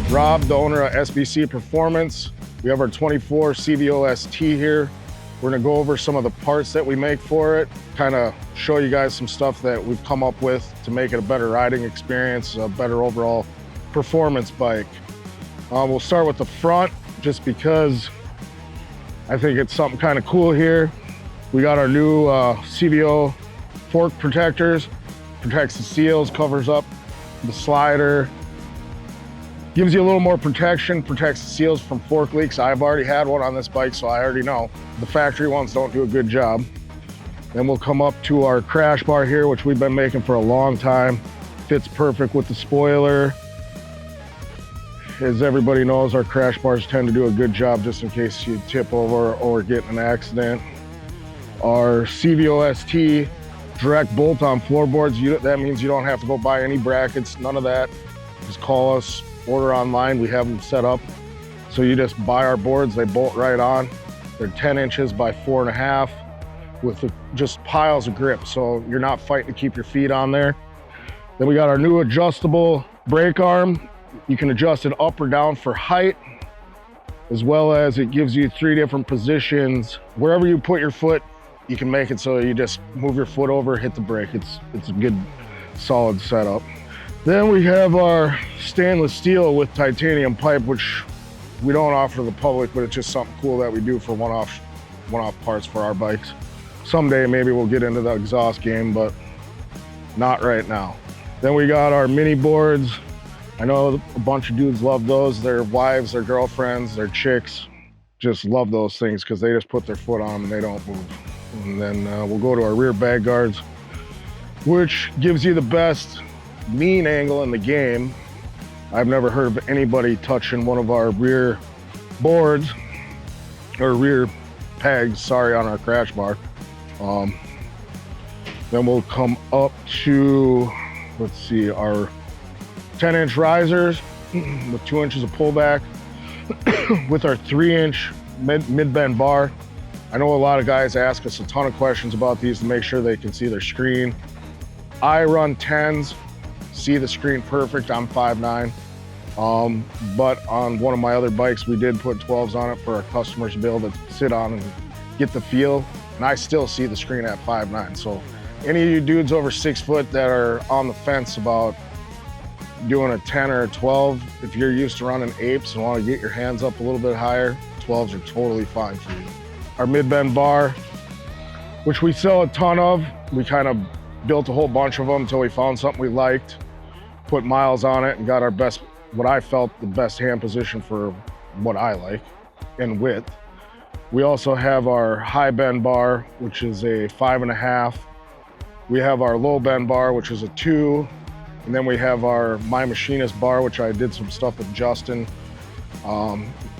Rob, the owner of SBC Performance. We have our 24 CVO ST here. We're gonna go over some of the parts that we make for it, kind of show you guys some stuff that we've come up with to make it a better riding experience, a better overall performance bike. We'll start with the front just because I think it's something kind of cool here. We got our new CVO fork protectors, protects the seals, covers up the slider, gives you a little more protection, protects the seals from fork leaks. I've already had one on this bike, so I already know. The factory ones don't do a good job. Then we'll come up to our crash bar here, which we've been making for a long time. Fits perfect with the spoiler. As everybody knows, our crash bars tend to do a good job just in case you tip over or get in an accident. Our CVO ST direct bolt-on floorboards, that means you don't have to go buy any brackets, none of that. Just call us, order online, we have them set up. So you just buy our boards, they bolt right on. They're 10 inches by 4.5 with just piles of grip, so you're not fighting to keep your feet on there. Then we got our new adjustable brake arm. You can adjust it up or down for height, as well as it gives you 3 different positions. Wherever you put your foot, you can make it so you just move your foot over, hit the brake. It's a good, solid setup. Then we have our stainless steel with titanium pipe, which we don't offer to the public, but it's just something cool that we do for one-off parts for our bikes. Someday maybe we'll get into the exhaust game, but not right now. Then we got our mini boards. I know a bunch of dudes love those. Their wives, their girlfriends, their chicks just love those things because they just put their foot on them and they don't move. And then we'll go to our rear bag guards, which gives you the best lean angle in the game. I've never heard of anybody touching one of our rear boards or rear pegs, sorry, on our crash bar. Then we'll come up to, let's see, our 10-inch risers with 2 inches of pullback with our 3-inch mid-bend bar. I know a lot of guys ask us a ton of questions about these to make sure they can see their screen. I run 10s, see the screen perfect. I'm 5'9". But on one of my other bikes, we did put 12s on it for our customers to be able to sit on and get the feel. And I still see the screen at 5'9". So any of you dudes over 6 foot that are on the fence about doing a 10 or a 12, if you're used to running apes and want to get your hands up a little bit higher, 12s are totally fine for you. Our mid-bend bar, which we sell a ton of. We kind of built a whole bunch of them until we found something we liked, put miles on it, and got our best, what I felt the best hand position for what I like in width. We also have our high bend bar, which is a 5.5. We have our low bend bar, which is a 2. And then we have our My Machinist bar, which I did some stuff with Justin.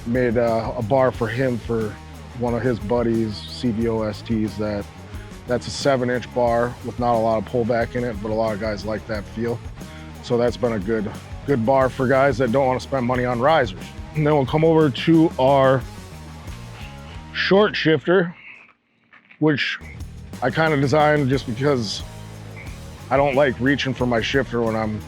Made a bar for him for one of his buddies, CVO STs, that's a 7-inch bar with not a lot of pullback in it, but a lot of guys like that feel. So that's been a good bar for guys that don't want to spend money on risers. And then we'll come over to our short shifter, which I kind of designed just because I don't like reaching for my shifter when I'm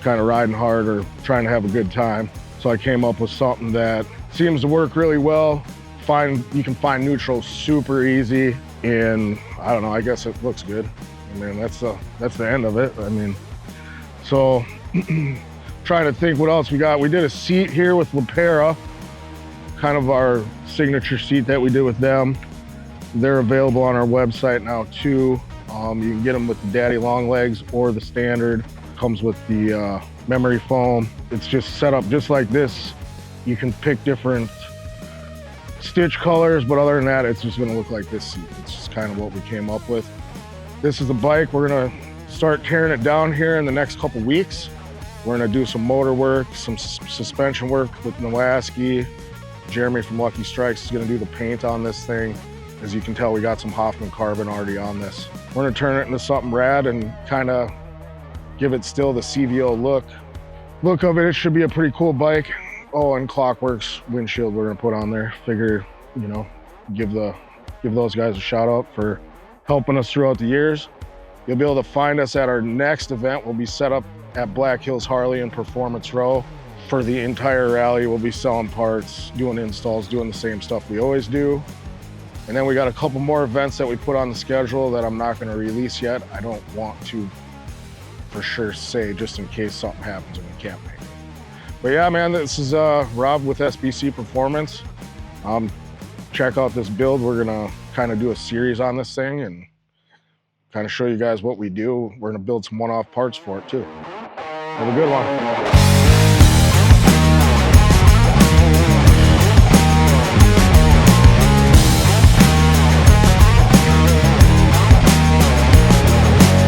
kind of riding hard or trying to have a good time. So I came up with something that seems to work really well. You can find neutral super easy, and I don't know, I guess it looks good. I mean, that's the end of it. I mean, so trying to think what else we got. We did a seat here with Lepera, kind of our signature seat that we did with them. They're available on our website now too. You can get them with the daddy long legs or the standard. Comes with the memory foam. It's just set up just like this. You can pick different stitch colors, but other than that, it's just gonna look like this seat. It's just kind of what we came up with. This is the bike. We're gonna start tearing it down here in the next couple weeks. We're gonna do some motor work, some suspension work with Nowaski. Jeremy from Lucky Strikes is gonna do the paint on this thing. As you can tell, we got some Hofmann carbon already on this. We're gonna turn it into something rad and kind of give it still the CVO look of it. It should be a pretty cool bike. Oh, and Clockworks windshield we're gonna put on there. Figure, you know, give those guys a shout out for helping us throughout the years. You'll be able to find us at our next event. We'll be set up at Black Hills Harley in Performance Row. for the entire rally, we'll be selling parts, doing installs, doing the same stuff we always do. And then we got a couple more events that we put on the schedule that I'm not going to release yet. I don't want to for sure say, just in case something happens and we can't make it. But yeah, man, this is Rob with SBC Performance. Check out this build. We're going to kind of do a series on this thing and kind of show you guys what we do. We're going to build some one-off parts for it too. Have a good one.